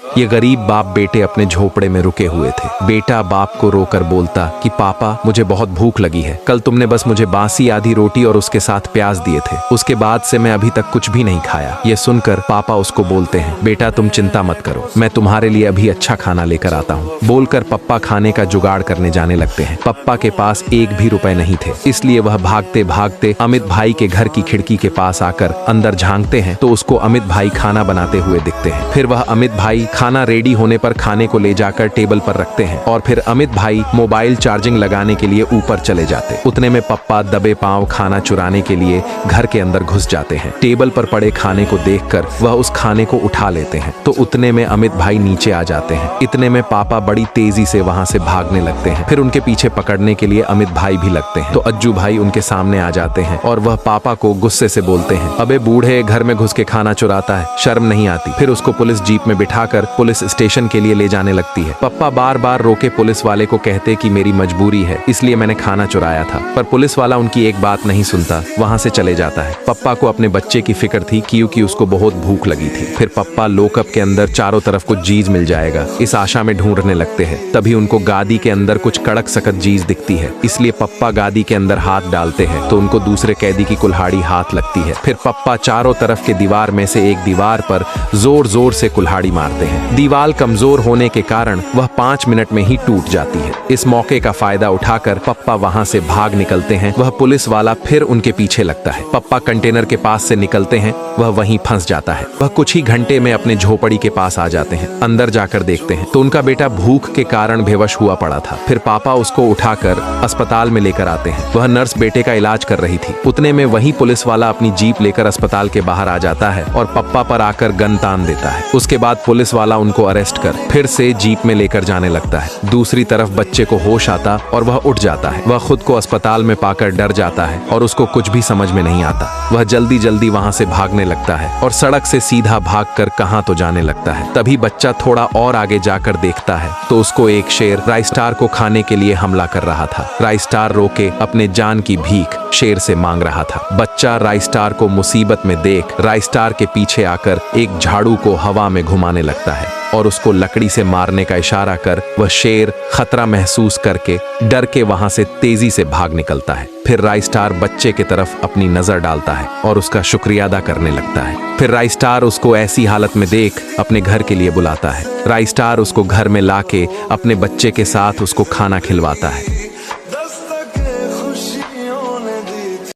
ये गरीब बाप बेटे अपने झोपड़े में रुके हुए थे। बेटा बाप को रोकर बोलता कि पापा मुझे बहुत भूख लगी है, कल तुमने बस मुझे बासी आधी रोटी और उसके साथ प्याज दिए थे, उसके बाद से मैं अभी तक कुछ भी नहीं खाया। ये सुनकर पापा उसको बोलते हैं, बेटा तुम चिंता मत करो, मैं तुम्हारे लिए अभी अच्छा खाना लेकर आता हूँ। बोलकर पप्पा खाने का जुगाड़ करने जाने लगते हैं। पप्पा के पास एक भी रुपए नहीं थे, इसलिए वह भागते भागते अमित भाई के घर की खिड़की के पास आकर अंदर झांकते हैं तो उसको अमित भाई खाना बनाते हुए दिखते हैं। फिर वह अमित भाई खाना रेडी होने पर खाने को ले जाकर टेबल पर रखते हैं और फिर अमित भाई मोबाइल चार्जिंग लगाने के लिए ऊपर चले जाते। उतने में पप्पा दबे पांव खाना चुराने के लिए घर के अंदर घुस जाते हैं। टेबल पर पड़े खाने को देखकर वह उस खाने को उठा लेते हैं तो उतने में अमित भाई नीचे आ जाते हैं। इतने में पापा बड़ी तेजी से वहां से भागने लगते हैं। फिर उनके पीछे पकड़ने के लिए अमित भाई भी लगते हैं तो अज्जू भाई उनके सामने आ जाते हैं और वह पापा को गुस्से से बोलते हैं, अबे बूढ़े, घर में घुस के खाना चुराता है, शर्म नहीं आती। फिर उसको पुलिस जीप में बिठाकर पुलिस स्टेशन के लिए ले जाने लगती है। पप्पा बार बार रोके पुलिस वाले को कहते कि मेरी मजबूरी है, इसलिए मैंने खाना चुराया था, पर पुलिस वाला उनकी एक बात नहीं सुनता, वहां से चले जाता है। पप्पा को अपने बच्चे की फिक्र थी क्योंकि उसको बहुत भूख लगी थी। फिर पप्पा लोकअप के अंदर चारों तरफ कुछ चीज मिल जाएगा इस आशा में ढूंढने लगते हैं। तभी उनको गादी के अंदर कुछ कड़क सख्त चीज दिखती है, इसलिए पप्पा गादी के अंदर हाथ डालते हैं तो उनको दूसरे कैदी की कुल्हाड़ी हाथ लगती है। फिर पप्पा चारों तरफ के दीवार में से एक दीवार पर जोर जोर से कुल्हाड़ी मारते हैं। दीवार कमजोर होने के कारण वह 5 मिनट में ही टूट जाती है। इस मौके का फायदा उठाकर पप्पा वहां से भाग निकलते हैं। वह पुलिस वाला फिर उनके पीछे लगता है। पप्पा कंटेनर के पास से निकलते हैं, वह वहीं फंस जाता है। वह कुछ ही घंटे में अपने झोपड़ी के पास आ जाते हैं। अंदर जाकर देखते हैं तो उनका बेटा भूख के कारण बेहोश हुआ पड़ा था। फिर पापा उसको उठाकर अस्पताल में लेकर आते हैं। वह नर्स बेटे का इलाज कर रही थी। उतने में वही पुलिस वाला अपनी जीप लेकर अस्पताल के बाहर आ जाता है और पप्पा पर आकर गन तान देता है। उसके बाद पुलिस वाला उनको अरेस्ट कर फिर से जीप में लेकर जाने लगता है। दूसरी तरफ बच्चे को होश आता और वह उठ जाता है। वह खुद को अस्पताल में पाकर डर जाता है और उसको कुछ भी समझ में नहीं आता। वह जल्दी जल्दी वहां से भागने लगता है और सड़क से सीधा भागकर कहां तो जाने लगता है। तभी बच्चा थोड़ा और आगे जाकर देखता है तो उसको एक शेर राइस्टार को खाने के लिए हमला कर रहा था। राइस्टार रोके अपने जान की भीख शेर से मांग रहा था। बच्चा राइस्टार को मुसीबत में देख राइस्टार के पीछे आकर एक झाड़ू को हवा में घुमाने लगता है और उसको लकड़ी से मारने का इशारा कर वह शेर खतरा महसूस करके डर के वहां से तेजी से भाग निकलता है। फिर राइस्टार बच्चे की तरफ अपनी नजर डालता है और उसका शुक्रिया अदा करने लगता है। फिर राइस्टार उसको ऐसी हालत में देख अपने घर के लिए बुलाता है। राइस्टार उसको घर में लाके अपने बच्चे के साथ उसको खाना खिलवाता है।